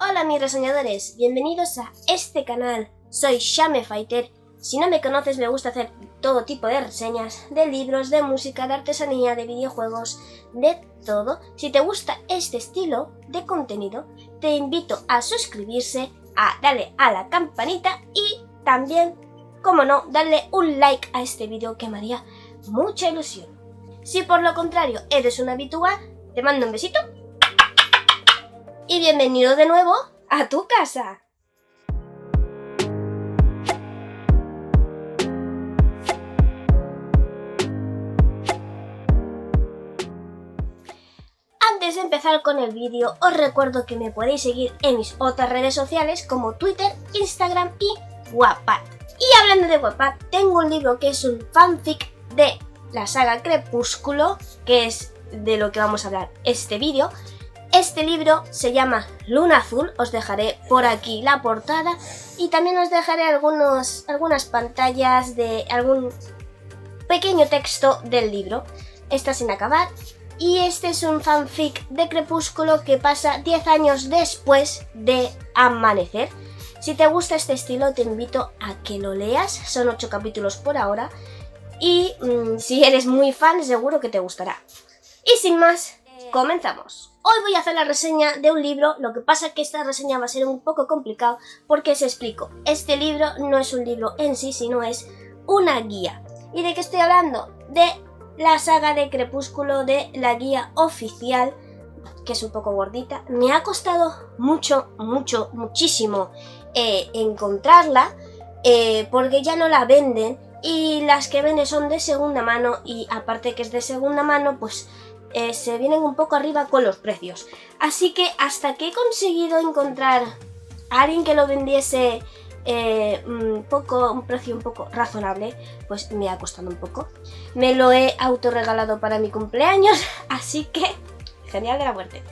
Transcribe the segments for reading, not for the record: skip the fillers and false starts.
Hola mis reseñadores, bienvenidos a este canal, soy Shamefighter. Si no me conoces, me gusta hacer todo tipo de reseñas, de libros, de música, de artesanía, de videojuegos, de todo. Si te gusta este estilo de contenido, te invito a suscribirse, a darle a la campanita y también, como no, darle un like a este vídeo que me haría mucha ilusión. Si por lo contrario eres un habitual, te mando un besito y bienvenido de nuevo a tu casa. Antes de empezar con el vídeo, os recuerdo que me podéis seguir en mis otras redes sociales como Twitter, Instagram y Wattpad. Y hablando de Wattpad, tengo un libro que es un fanfic de la saga Crepúsculo, que es de lo que vamos a hablar este vídeo. Este libro se llama Luna Azul, os dejaré por aquí la portada y también os dejaré algunas pantallas de algún pequeño texto del libro. Está sin acabar y este es un fanfic de Crepúsculo que pasa 10 años después de Amanecer. Si te gusta este estilo te invito a que lo leas, son 8 capítulos por ahora y si eres muy fan seguro que te gustará. Y sin más, comenzamos. Hoy voy a hacer la reseña de un libro, lo que pasa es que esta reseña va a ser un poco complicado porque os explico. Este libro no es un libro en sí, sino es una guía. ¿Y de qué estoy hablando? De la saga de Crepúsculo, de la guía oficial, que es un poco gordita. Me ha costado muchísimo encontrarla porque ya no la venden y las que venden son de segunda mano y aparte que es de segunda mano, pues se vienen un poco arriba con los precios. Así que hasta que he conseguido encontrar a alguien que lo vendiese un precio un poco razonable, pues me ha costado un poco. Me lo he autorregalado para mi cumpleaños, así que genial de la muerte.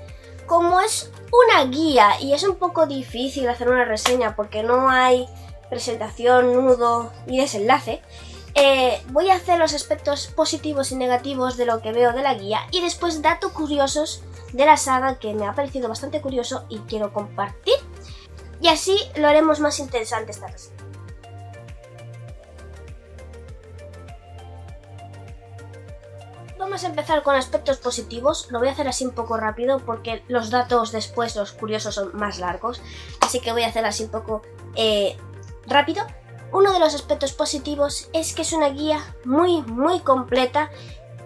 Como es una guía y es un poco difícil hacer una reseña porque no hay presentación, nudo y desenlace, voy a hacer los aspectos positivos y negativos de lo que veo de la guía y después datos curiosos de la saga que me ha parecido bastante curioso y quiero compartir. Y así lo haremos más interesante esta reseña. Vamos a empezar con aspectos positivos. Lo voy a hacer así un poco rápido porque los datos después, los curiosos, son más largos. Así que voy a hacer así un poco rápido. Uno de los aspectos positivos es que es una guía muy completa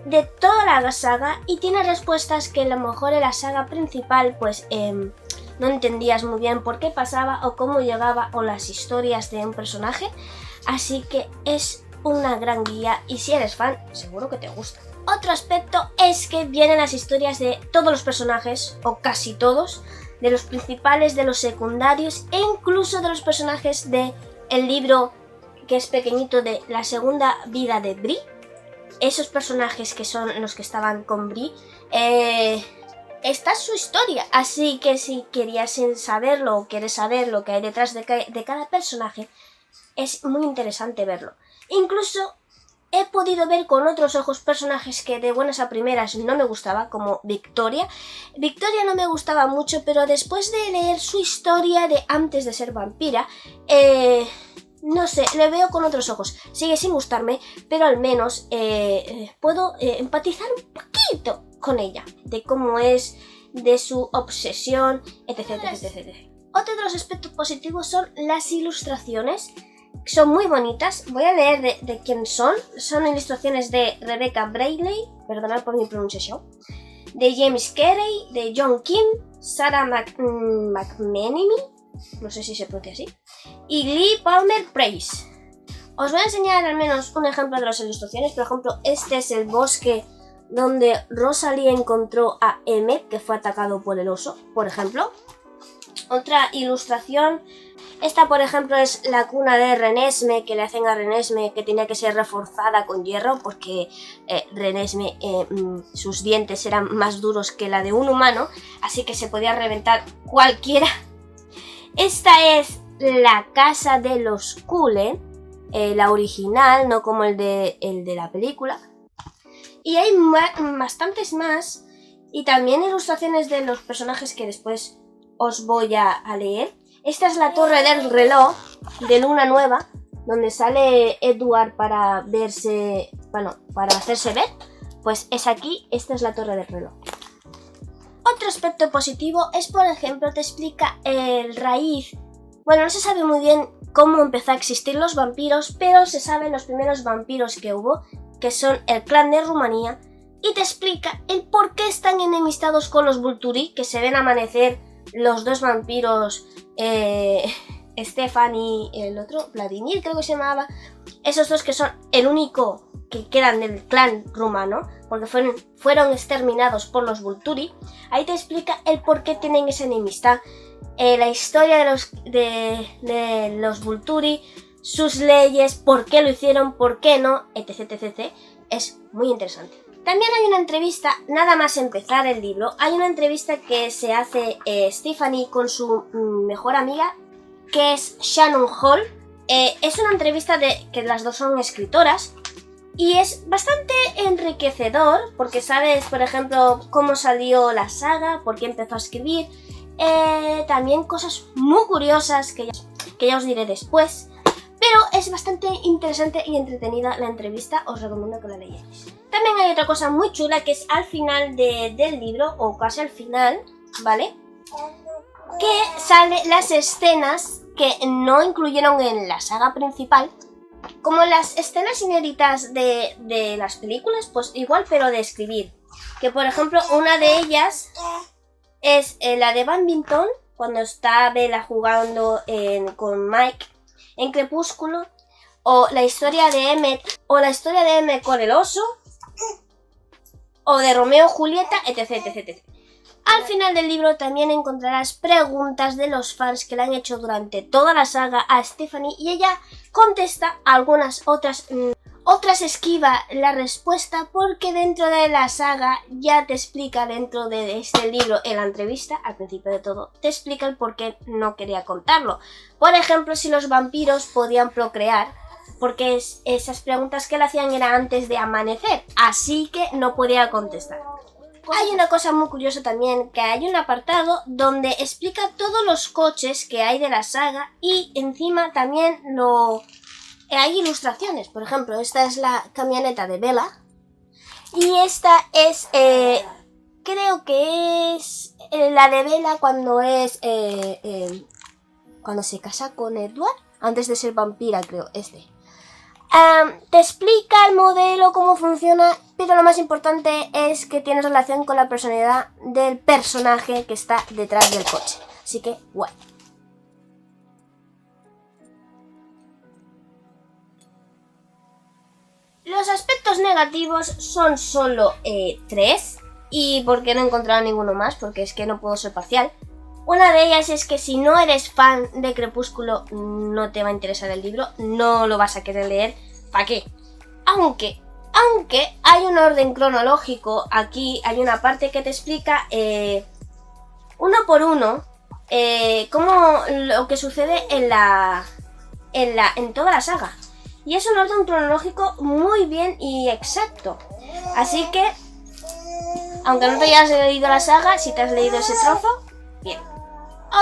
de toda la saga y tiene respuestas que a lo mejor en la saga principal pues no entendías muy bien por qué pasaba o cómo llegaba o las historias de un personaje. Así que es una gran guía y si eres fan seguro que te gusta. Otro aspecto es que vienen las historias de todos los personajes o casi todos, de los principales, de los secundarios e incluso de los personajes de el libro que es pequeñito de la segunda vida de Bri. Esos personajes que son los que estaban con Bri, esta es su historia, así que si querías saberlo o quieres saber lo que hay detrás de cada personaje, es muy interesante verlo. Incluso he podido ver con otros ojos personajes que de buenas a primeras no me gustaba, como Victoria. Victoria no me gustaba mucho, pero después de leer su historia de antes de ser vampira, no sé, le veo con otros ojos. Sigue sin gustarme, pero al menos puedo empatizar un poquito con ella, de cómo es, de su obsesión, etc. Otro de los aspectos positivos son las ilustraciones. Son muy bonitas. Voy a leer de quién son. Son ilustraciones de Rebecca Brayley, perdonad por mi pronunciación, de James Carey, de John Kim, Sarah McMenemy, no sé si se pronuncia así, y Lee Palmer Price. Os voy a enseñar al menos un ejemplo de las ilustraciones. Por ejemplo, este es el bosque donde Rosalie encontró a Emmett, que fue atacado por el oso, por ejemplo. Otra ilustración, esta por ejemplo es la cuna de Renesmee, que le hacen a Renesmee que tenía que ser reforzada con hierro porque Renesmee, sus dientes eran más duros que la de un humano, así que se podía reventar cualquiera. Esta es la casa de los Cullen, la original, no como el de la película. Y hay bastantes más y también ilustraciones de los personajes que después os voy a leer. Esta es la torre del reloj de Luna Nueva, donde sale Edward para verse, bueno, para hacerse ver. Pues es aquí, esta es la torre del reloj. Otro aspecto positivo es, por ejemplo, te explica el raíz. Bueno, no se sabe muy bien cómo empezó a existir los vampiros, pero se saben los primeros vampiros que hubo, que son el clan de Rumanía, y te explica el por qué están enemistados con los Volturi, que se ven amanecer los dos vampiros, Stefan y el otro, Vladimir creo que se llamaba, esos dos que son el único que quedan del clan rumano, porque fueron exterminados por los Volturi. Ahí te explica el por qué tienen esa enemistad, la historia de los Volturi, sus leyes, por qué lo hicieron, por qué no, etc, etc. Es muy interesante. También hay una entrevista, nada más empezar el libro, hay una entrevista que se hace Stephanie con su mejor amiga, que es Shannon Hall. Es una entrevista que las dos son escritoras y es bastante enriquecedor porque sabes, por ejemplo, cómo salió la saga, por qué empezó a escribir, también cosas muy curiosas que ya os diré después. Pero es bastante interesante y entretenida la entrevista, os recomiendo que la leáis. También hay otra cosa muy chula que es al final del libro, o casi al final, ¿vale? Que salen las escenas que no incluyeron en la saga principal, como las escenas inéditas de las películas, pues igual, pero de escribir. Que por ejemplo, una de ellas es la de Badminton, cuando está Bella jugando con Mike en Crepúsculo, o la historia de Emmet, con el oso, o de Romeo y Julieta, etc, etc, etc. Al final del libro también encontrarás preguntas de los fans que le han hecho durante toda la saga a Stephanie y ella contesta algunas otras esquiva la respuesta porque dentro de la saga ya te explica, dentro de este libro, en la entrevista, al principio de todo, te explica el por qué no quería contarlo. Por ejemplo, si los vampiros podían procrear, porque esas preguntas que le hacían eran antes de amanecer, así que no podía contestar. Hay una cosa muy curiosa también, que hay un apartado donde explica todos los coches que hay de la saga y encima también hay ilustraciones. Por ejemplo, esta es la camioneta de Bella y esta es, creo que es la de Bella cuando se casa con Edward, antes de ser vampira, creo, te explica el modelo, cómo funciona, pero lo más importante es que tiene relación con la personalidad del personaje que está detrás del coche. Así que, guay. Los aspectos negativos son solo 3. ¿Y por qué no he encontrado ninguno más? Porque es que no puedo ser parcial. Una de ellas es que si no eres fan de Crepúsculo no te va a interesar el libro, no lo vas a querer leer. ¿Para qué? Aunque hay un orden cronológico, aquí hay una parte que te explica uno por uno cómo lo que sucede en toda la saga. Y es un orden cronológico muy bien y exacto. Así que, aunque no te hayas leído la saga, si te has leído ese trozo, bien.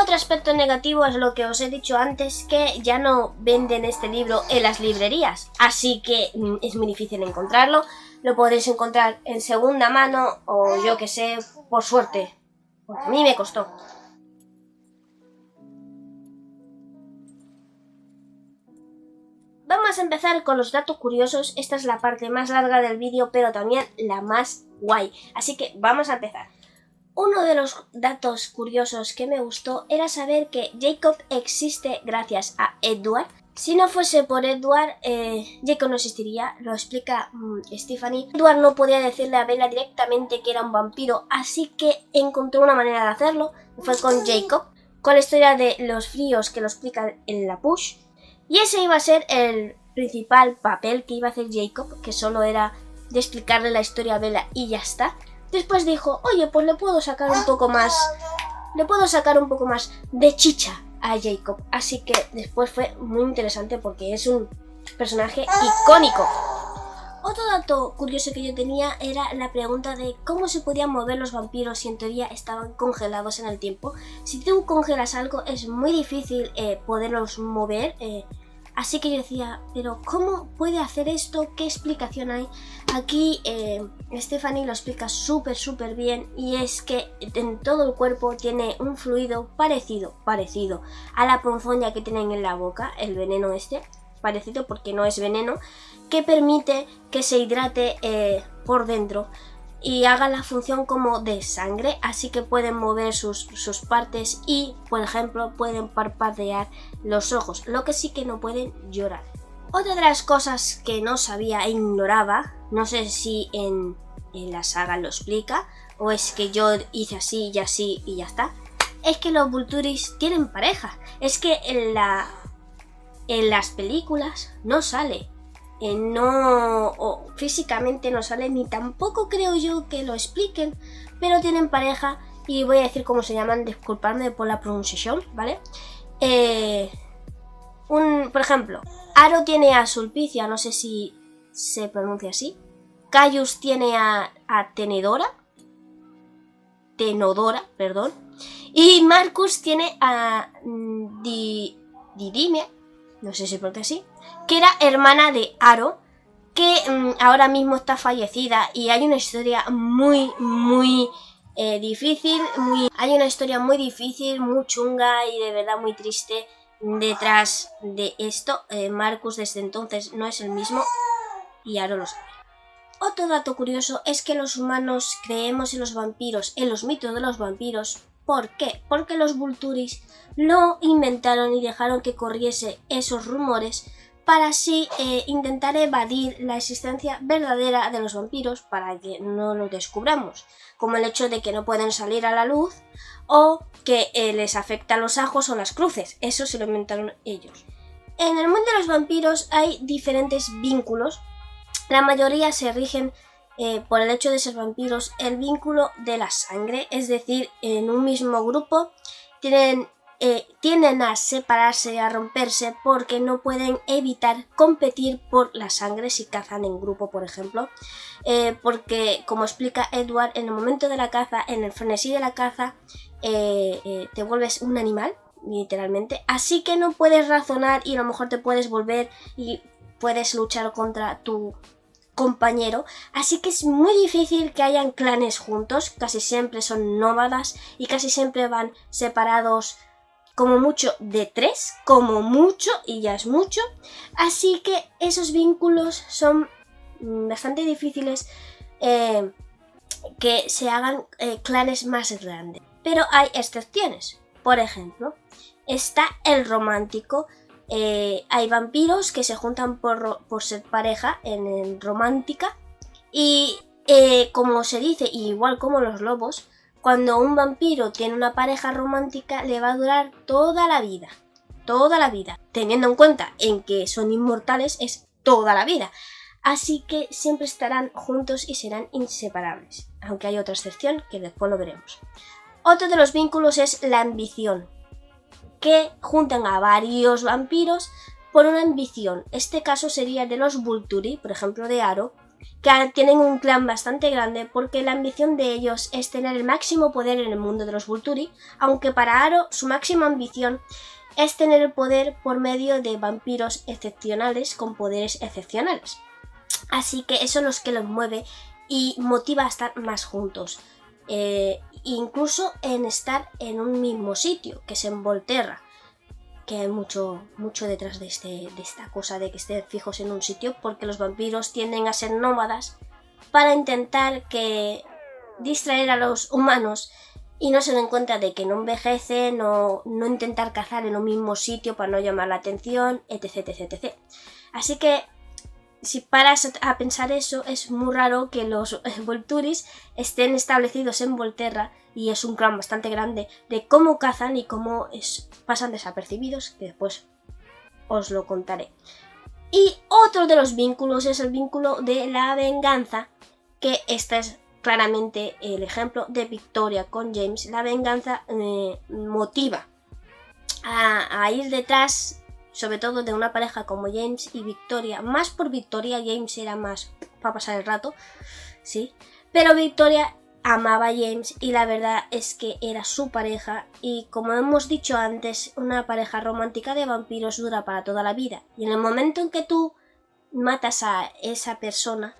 Otro aspecto negativo es lo que os he dicho antes, que ya no venden este libro en las librerías, así que es muy difícil encontrarlo. Lo podréis encontrar en segunda mano o yo que sé, por suerte, porque a mí me costó. Vamos a empezar con los datos curiosos. Esta es la parte más larga del vídeo, pero también la más guay, así que vamos a empezar. Uno de los datos curiosos que me gustó era saber que Jacob existe gracias a Edward. Si no fuese por Edward, Jacob no existiría, lo explica Stephanie. Edward no podía decirle a Bella directamente que era un vampiro, así que encontró una manera de hacerlo. Fue con Jacob, con la historia de los fríos que lo explican en la push. Y ese iba a ser el principal papel que iba a hacer Jacob, que solo era de explicarle la historia a Bella y ya está. Después dijo, oye, pues le puedo sacar un poco más de chicha a Jacob. Así que después fue muy interesante porque es un personaje icónico. Otro dato curioso que yo tenía era la pregunta de cómo se podían mover los vampiros si en teoría estaban congelados en el tiempo. Si tú congelas algo es muy difícil poderlos mover, así que yo decía, pero ¿cómo puede hacer esto? ¿Qué explicación hay? Aquí Stephanie lo explica súper bien, y es que en todo el cuerpo tiene un fluido parecido a la ponzoña que tienen en la boca, el veneno parecido porque no es veneno, que permite que se hidrate por dentro y haga la función como de sangre, así que pueden mover sus partes y, por ejemplo, pueden parpadear los ojos, lo que sí que no pueden llorar. Otra de las cosas que no sabía e ignoraba, no sé si en la saga lo explica o es que yo hice así y así y ya está, es que los Volturis tienen pareja. Es que en las películas no sale. Físicamente no sale, ni tampoco creo yo que lo expliquen, pero tienen pareja y voy a decir cómo se llaman, disculpadme por la pronunciación, ¿vale? Por ejemplo, Aro tiene a Sulpicia, no sé si se pronuncia así. Caius tiene a Tenodora, perdón. Y Marcus tiene a Didime, no sé si se pronuncia así, que era hermana de Aro, que ahora mismo está fallecida, y hay una historia muy difícil, muy chunga y de verdad muy triste detrás de esto. Marcus desde entonces no es el mismo y Aro lo sabe. Otro dato curioso es que los humanos creemos en los vampiros, en los mitos de los vampiros. ¿Por qué? Porque los Volturis lo inventaron y dejaron que corriese esos rumores para así intentar evadir la existencia verdadera de los vampiros para que no lo descubramos, como el hecho de que no pueden salir a la luz o que les afectan los ajos o las cruces. Eso se lo inventaron ellos. En el mundo de los vampiros hay diferentes vínculos. La mayoría se rigen por el hecho de ser vampiros, el vínculo de la sangre, es decir, en un mismo grupo tienden a separarse, a romperse, porque no pueden evitar competir por la sangre si cazan en grupo, por ejemplo, porque, como explica Edward, en el momento de la caza, en el frenesí de la caza, te vuelves un animal, literalmente, así que no puedes razonar y a lo mejor te puedes volver y puedes luchar contra tu compañero, así que es muy difícil que hayan clanes juntos, casi siempre son nómadas y casi siempre van separados como mucho de 3, como mucho, y ya es mucho, así que esos vínculos son bastante difíciles que se hagan clanes más grandes, pero hay excepciones. Por ejemplo, está el romántico. Hay vampiros que se juntan por ser pareja en romántica y como se dice, igual como los lobos, cuando un vampiro tiene una pareja romántica le va a durar toda la vida, teniendo en cuenta en que son inmortales, es toda la vida, así que siempre estarán juntos y serán inseparables, aunque hay otra excepción que después lo veremos. Otro de los vínculos es la ambición, que juntan a varios vampiros por una ambición. Este caso sería de los Volturi, por ejemplo de Aro, que tienen un clan bastante grande porque la ambición de ellos es tener el máximo poder en el mundo de los Volturi, aunque para Aro su máxima ambición es tener el poder por medio de vampiros excepcionales con poderes excepcionales. Así que eso es lo que los mueve y motiva a estar más juntos. Incluso en estar en un mismo sitio, que es en Volterra, que hay mucho detrás de esta cosa de que estén fijos en un sitio, porque los vampiros tienden a ser nómadas para intentar distraer a los humanos y no se den cuenta de que no envejecen, o no intentar cazar en un mismo sitio para no llamar la atención, etc. Así que si paras a pensar eso, es muy raro que los Volturis estén establecidos en Volterra, y es un clan bastante grande de cómo cazan y cómo pasan desapercibidos, que después os lo contaré. Y otro de los vínculos es el vínculo de la venganza, que este es claramente el ejemplo de Victoria con James. La venganza motiva a ir detrás, sobre todo de una pareja como James y Victoria, más por Victoria. James era más para pasar el rato, sí. Pero Victoria amaba a James y la verdad es que era su pareja y, como hemos dicho antes, una pareja romántica de vampiros dura para toda la vida. Y en el momento en que tú matas a esa persona,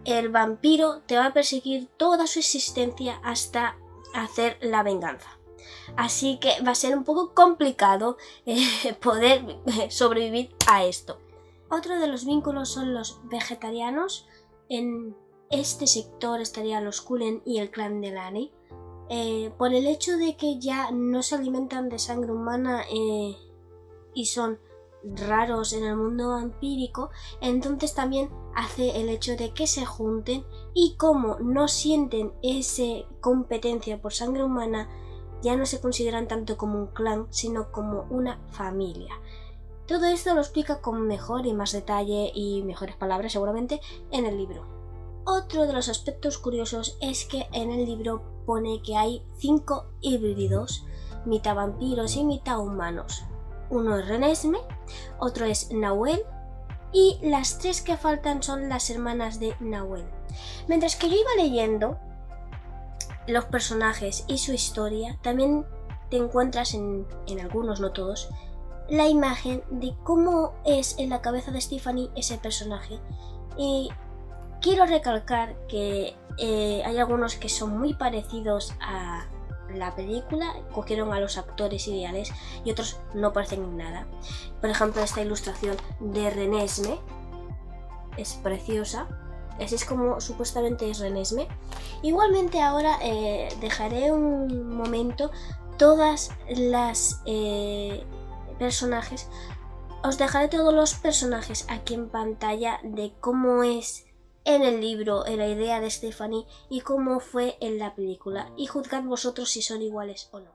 el vampiro te va a perseguir toda su existencia hasta hacer la venganza. Así que va a ser un poco complicado poder sobrevivir a esto. Otro de los vínculos son los vegetarianos. En este sector estarían los Cullen y el clan de Lani. Por el hecho de que ya no se alimentan de sangre humana y son raros en el mundo vampírico, entonces también hace el hecho de que se junten, y como no sienten esa competencia por sangre humana, ya no se consideran tanto como un clan, sino como una familia. Todo esto lo explica con mejor y más detalle y mejores palabras seguramente en el libro. Otro de los aspectos curiosos es que en el libro pone que hay 5 híbridos, mitad vampiros y mitad humanos. Uno es Renesmee, otro es Nahuel y las 3 que faltan son las hermanas de Nahuel. Mientras que yo iba leyendo los personajes y su historia, también te encuentras en algunos, no todos, la imagen de cómo es en la cabeza de Stephanie ese personaje. Y quiero recalcar que hay algunos que son muy parecidos a la película, cogieron a los actores ideales, y otros no parecen en nada. Por ejemplo, esta ilustración de Renesmee es preciosa. Así es como supuestamente es Renesmee. Igualmente ahora dejaré un momento todas las personajes. Os dejaré todos los personajes aquí en pantalla de cómo es en el libro, en la idea de Stephanie, y cómo fue en la película, y juzgad vosotros si son iguales o no.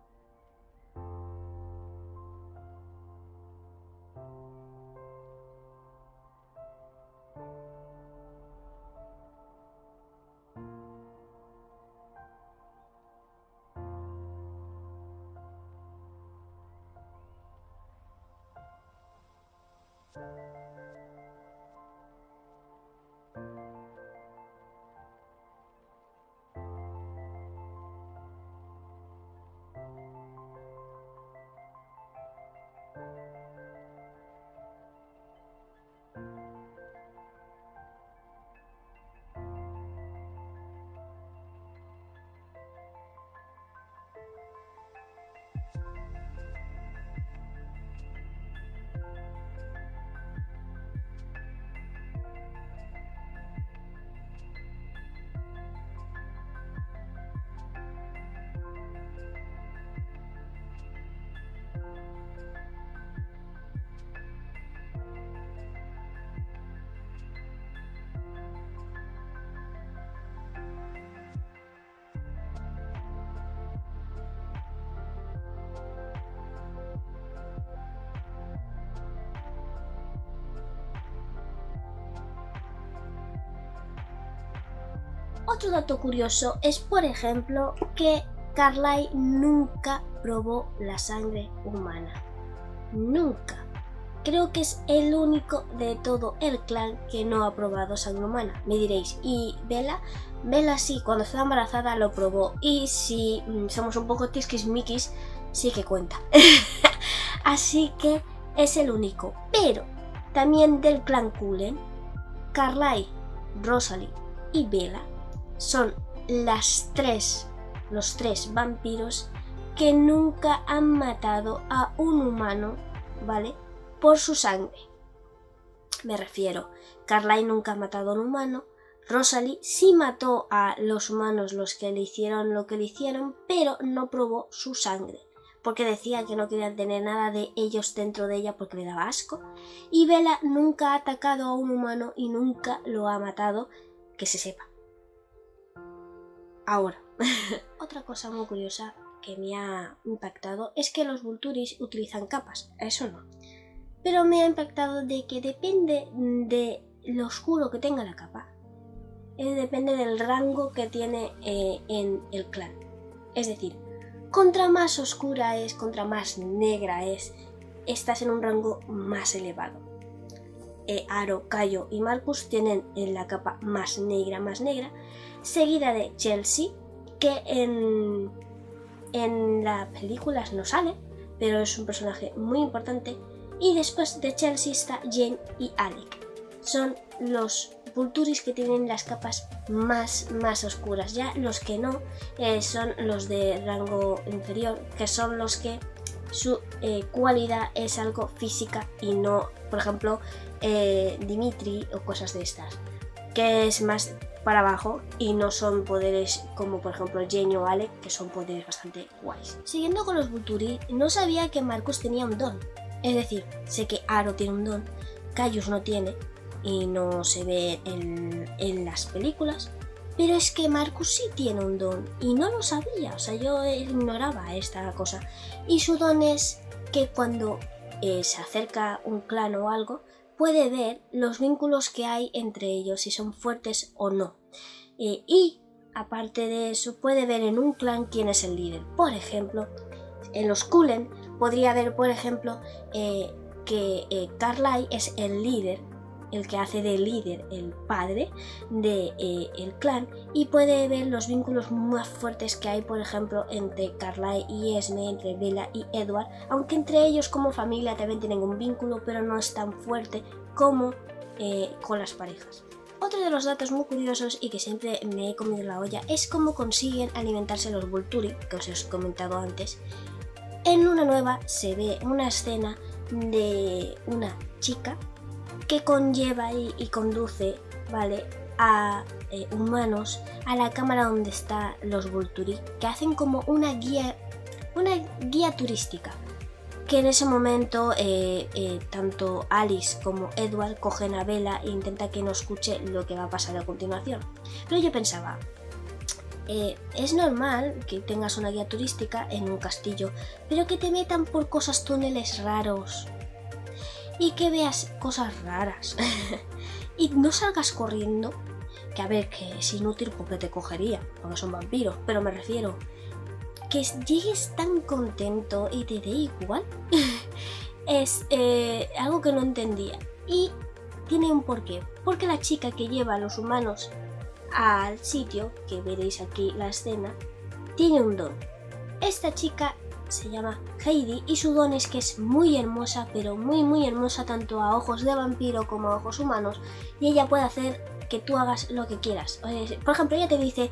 Otro dato curioso es, por ejemplo, que Carlyle nunca probó la sangre humana. Nunca. Creo que es el único de todo el clan que no ha probado sangre humana. Me diréis, ¿y Bella? Bella sí, cuando estaba embarazada lo probó. Y si somos un poco tisquismiquis, sí que cuenta. Así que es el único. Pero también del clan Cullen, Carlyle, Rosalie y Bella son los tres vampiros que nunca han matado a un humano, ¿vale?, por su sangre. Me refiero, Carlyle nunca ha matado a un humano, Rosalie sí mató a los humanos, los que le hicieron lo que le hicieron, pero no probó su sangre, porque decía que no querían tener nada de ellos dentro de ella porque le daba asco. Y Bella nunca ha atacado a un humano y nunca lo ha matado, que se sepa. Ahora, otra cosa muy curiosa que me ha impactado es que los Volturis utilizan capas, eso no. Pero me ha impactado de que depende de lo oscuro que tenga la capa, depende del rango que tiene en el clan. Es decir, contra más oscura es, contra más negra es, estás en un rango más elevado. Aro, Caio y Marcus tienen la capa más negra, seguida de Chelsea, que en las películas no sale, pero es un personaje muy importante, y después de Chelsea está Jane y Alec. Son los Volturis que tienen las capas más oscuras. Ya los que no son los de rango inferior, que son los que su cualidad es algo física y no, por ejemplo, Dimitri o cosas de estas, que es más para abajo y no son poderes como por ejemplo Jane o Alec, que son poderes bastante guays. Siguiendo con los Volturi, no sabía que Marcus tenía un don. Es decir, sé que Aro tiene un don, Caius no tiene y no se ve en las películas, pero es que Marcus sí tiene un don y no lo sabía, o sea, yo ignoraba esta cosa. Y su don es que cuando se acerca un clan o algo, puede ver los vínculos que hay entre ellos, si son fuertes o no. Y aparte de eso, puede ver en un clan quién es el líder. Por ejemplo, en los Cullen podría ver, por ejemplo, que Carly es el líder, el que hace de líder, el padre de el clan, y puede ver los vínculos más fuertes que hay, por ejemplo, entre Carly y Esme, entre Bella y Edward, aunque entre ellos como familia también tienen un vínculo, pero no es tan fuerte como con las parejas. Otro de los datos muy curiosos y que siempre me he comido la olla es cómo consiguen alimentarse los Volturi, que os he comentado antes. En Luna Nueva se ve una escena de una chica que conlleva y conduce, ¿vale?, a humanos a la cámara donde están los Volturi, que hacen como una guía turística, que en ese momento tanto Alice como Edward cogen a Bella e intentan que no escuche lo que va a pasar a continuación. Pero yo pensaba, es normal que tengas una guía turística en un castillo, pero que te metan por túneles raros y que veas cosas raras y no salgas corriendo, que a ver, que es inútil porque te cogería, porque son vampiros, pero me refiero que llegues tan contento y te dé igual. Es algo que no entendía y tiene un porqué, porque la chica que lleva a los humanos al sitio, que veréis aquí la escena, tiene un don. Esta chica se llama Heidi y su don es que es muy hermosa, pero muy hermosa tanto a ojos de vampiro como a ojos humanos, y ella puede hacer que tú hagas lo que quieras. Por ejemplo, ella te dice,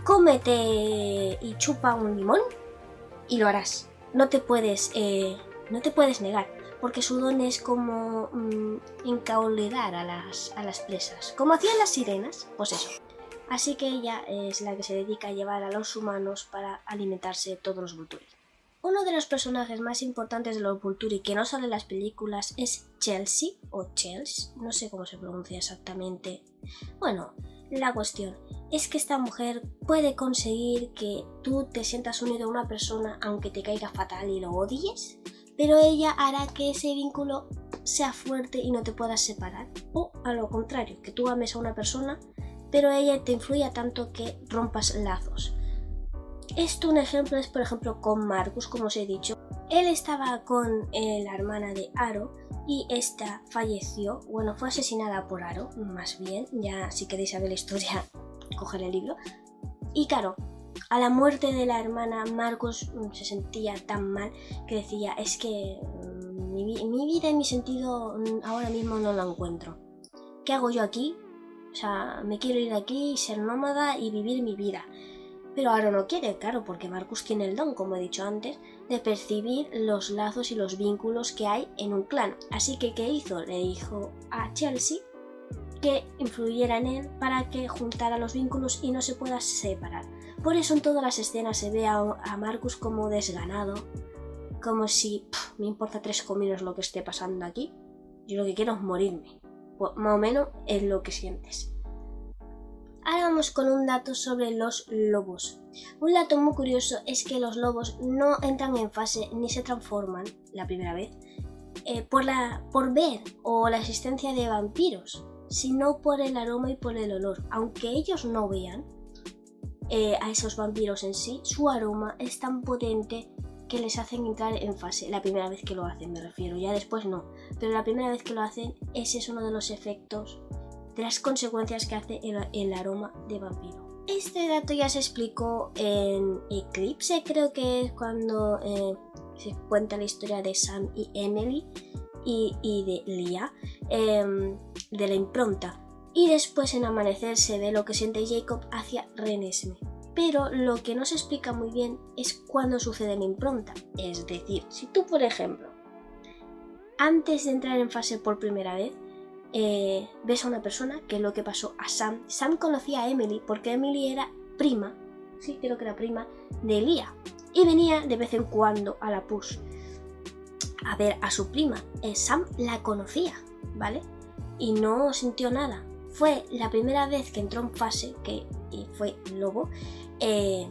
cómete y chupa un limón y lo harás. No te puedes negar, porque su don es como encauledar a las presas, como hacían las sirenas, pues eso. Así que ella es la que se dedica a llevar a los humanos para alimentarse de todos los Volturi. Uno de los personajes más importantes de los Volturi que no sale en las películas es Chelsea, o Chels, no sé cómo se pronuncia exactamente. Bueno, la cuestión es que esta mujer puede conseguir que tú te sientas unido a una persona aunque te caiga fatal y lo odies, pero ella hará que ese vínculo sea fuerte y no te puedas separar. O a lo contrario, que tú ames a una persona, pero ella te influya tanto que rompas lazos. Esto un ejemplo es, por ejemplo, con Marcus, como os he dicho. Él estaba con la hermana de Aro y esta falleció, bueno, fue asesinada por Aro, más bien, ya si queréis saber la historia, coger el libro. Y claro, a la muerte de la hermana, Marcus se sentía tan mal que decía, es que mi vida y mi sentido ahora mismo no lo encuentro. ¿Qué hago yo aquí? O sea, me quiero ir de aquí, ser nómada y vivir mi vida. Pero Aro no quiere, claro, porque Marcus tiene el don, como he dicho antes, de percibir los lazos y los vínculos que hay en un clan. Así que, ¿qué hizo? Le dijo a Chelsea que influyera en él para que juntara los vínculos y no se pueda separar. Por eso en todas las escenas se ve a Marcus como desganado, como si me importa 3 cominos lo que esté pasando aquí, yo lo que quiero es morirme. Pues, más o menos es lo que sientes. Ahora vamos con un dato sobre los lobos. Un dato muy curioso es que los lobos no entran en fase ni se transforman la primera vez por ver o la existencia de vampiros, sino por el aroma y por el olor. Aunque ellos no vean a esos vampiros en sí, su aroma es tan potente que les hacen entrar en fase, la primera vez que lo hacen me refiero, ya después no, pero la primera vez que lo hacen ese es uno de los efectos, de las consecuencias que hace el aroma de vampiro. Este dato ya se explicó en Eclipse, creo que es cuando se cuenta la historia de Sam y Emily y de Leah, de la impronta. Y después en Amanecer se ve lo que siente Jacob hacia Renesmee. Pero lo que no se explica muy bien es cuándo sucede la impronta. Es decir, si tú, por ejemplo, antes de entrar en fase por primera vez, ves a una persona, que es lo que pasó a Sam. Sam conocía a Emily porque Emily era prima, sí, creo que era prima, de Leah. Y venía de vez en cuando a la push a ver a su prima. Sam la conocía, ¿vale? Y no sintió nada. Fue la primera vez que entró en fase, y fue lobo, que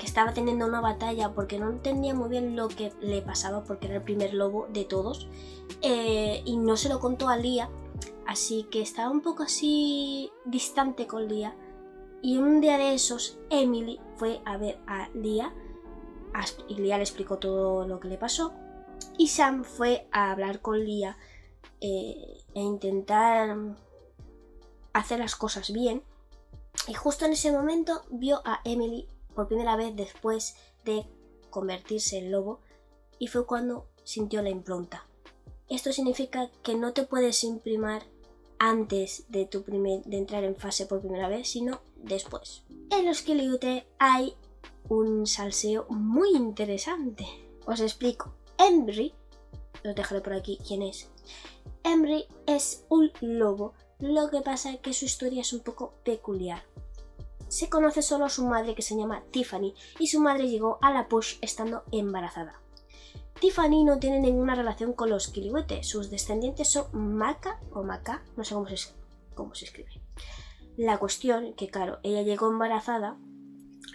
estaba teniendo una batalla porque no entendía muy bien lo que le pasaba porque era el primer lobo de todos, y no se lo contó a Leah, así que estaba un poco así distante con Leah. Y un día de esos Emily fue a ver a Leah y Leah le explicó todo lo que le pasó, y Sam fue a hablar con Leah e intentar hacer las cosas bien, y justo en ese momento vio a Emily por primera vez después de convertirse en lobo, y fue cuando sintió la impronta. Esto significa que no te puedes imprimir antes de entrar en fase por primera vez, sino después. En los Skillywood hay un salseo muy interesante. Os explico. Embry, os dejaré por aquí quién es. Embry es un lobo, lo que pasa es que su historia es un poco peculiar. Se conoce solo a su madre, que se llama Tiffany, y su madre llegó a la push estando embarazada. Tiffany no tiene ninguna relación con los Skillywood, sus descendientes son Maca o Maca, no sé cómo se escribe. La cuestión que, claro, ella llegó embarazada,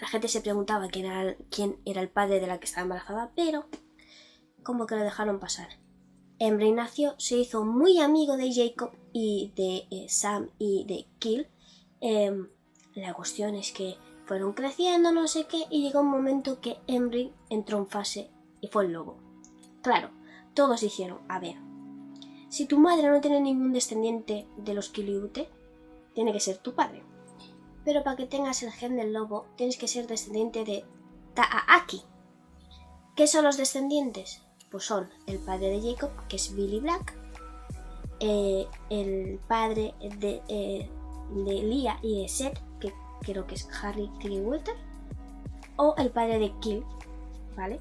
la gente se preguntaba quién era el padre de la que estaba embarazada, pero como que lo dejaron pasar. Embry nació, se hizo muy amigo de Jacob y de Sam y de Kill. La cuestión es que fueron creciendo, no sé qué, y llegó un momento que Embry entró en fase y fue el lobo. Claro, todos dijeron, a ver, si tu madre no tiene ningún descendiente de los Skillywood, tiene que ser tu padre. Pero para que tengas el gen del lobo, tienes que ser descendiente de Taa'aki. ¿Qué son los descendientes? Pues son el padre de Jacob, que es Billy Black, el padre de Leah y de Seth, que creo que es Harry Clearwater, o el padre de Kill, ¿vale?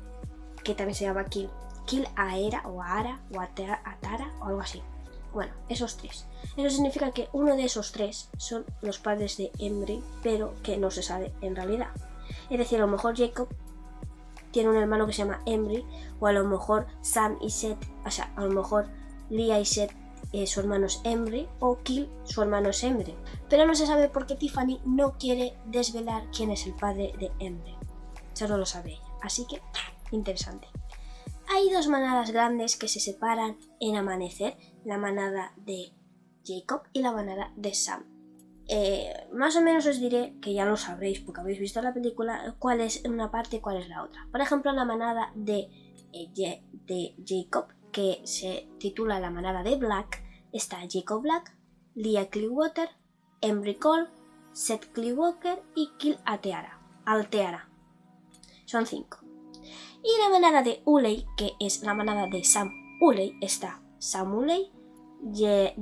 Que también se llama Kill. Kill Aera o Aara o Atara o algo así. Bueno, esos tres. Eso significa que uno de esos tres son los padres de Embry, pero que no se sabe en realidad. Es decir, a lo mejor Jacob tiene un hermano que se llama Embry, o a lo mejor Sam y Seth, o sea, a lo mejor Leah y Seth, su hermano es Embry, o Kill, su hermano es Embry. Pero no se sabe por qué Tiffany no quiere desvelar quién es el padre de Embry. Solo lo sabe ella. Así que, interesante. Hay dos manadas grandes que se separan en Amanecer, la manada de Jacob y la manada de Sam. Más o menos os diré, que ya lo sabréis porque habéis visto la película, cuál es una parte y cuál es la otra. Por ejemplo, la manada de Jacob, que se titula la manada de Black, está Jacob Black, Leah Clearwater, Embry Cole, Seth Clearwater y Kill Alteara. Son 5. Y la manada de Uley, que es la manada de Sam Uley, está Sam Uley,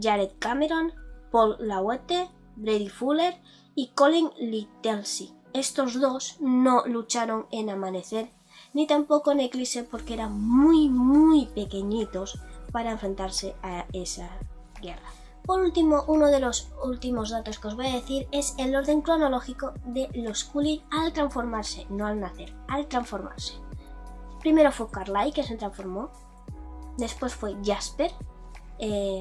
Jared Cameron, Paul Lawette, Brady Fuller y Colin Littlesey. Estos dos no lucharon en Amanecer ni tampoco en Eclipse porque eran muy pequeñitos para enfrentarse a esa guerra. Por último, uno de los últimos datos que os voy a decir es el orden cronológico de los Scully al transformarse, no al nacer, al transformarse. Primero fue Carly, que se transformó, después fue Jasper,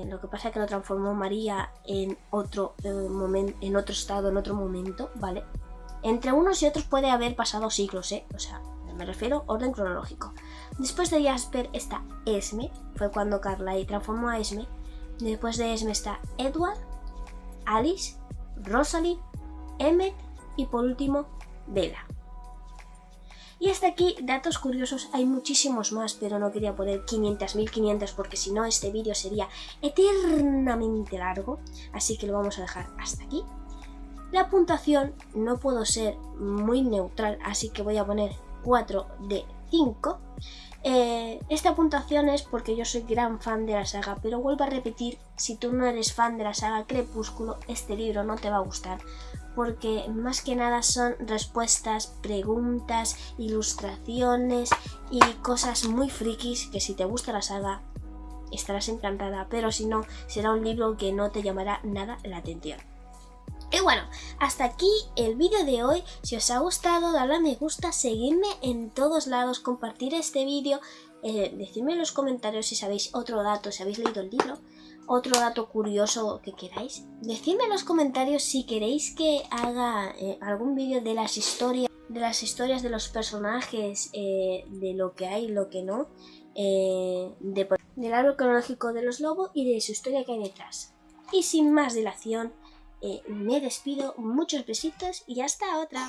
lo que pasa es que lo transformó María en otro estado, en otro momento, ¿vale? Entre unos y otros puede haber pasado siglos, o sea, me refiero a orden cronológico. Después de Jasper está Esme, fue cuando Carly transformó a Esme. Después de Esme está Edward, Alice, Rosalind, Emmett y por último Bella. Y hasta aquí, datos curiosos, hay muchísimos más, pero no quería poner 500.500 porque si no este vídeo sería eternamente largo, así que lo vamos a dejar hasta aquí. La puntuación no puedo ser muy neutral, así que voy a poner 4 de 5. Esta puntuación es porque yo soy gran fan de la saga, pero vuelvo a repetir, si tú no eres fan de la saga Crepúsculo, este libro no te va a gustar, porque más que nada son respuestas, preguntas, ilustraciones y cosas muy frikis que si te gusta la saga estarás encantada, pero si no, será un libro que no te llamará nada la atención. Y bueno, hasta aquí el vídeo de hoy. Si os ha gustado, dadle a me gusta, seguidme en todos lados, compartir este vídeo, decidme en los comentarios si sabéis otro dato, si habéis leído el libro, otro dato curioso que queráis. Decidme en los comentarios si queréis que haga algún vídeo de las historias de los personajes, de lo que hay, lo que no, del árbol cronológico de los lobos y de su historia que hay detrás. Y sin más dilación, me despido, muchos besitos y hasta otra.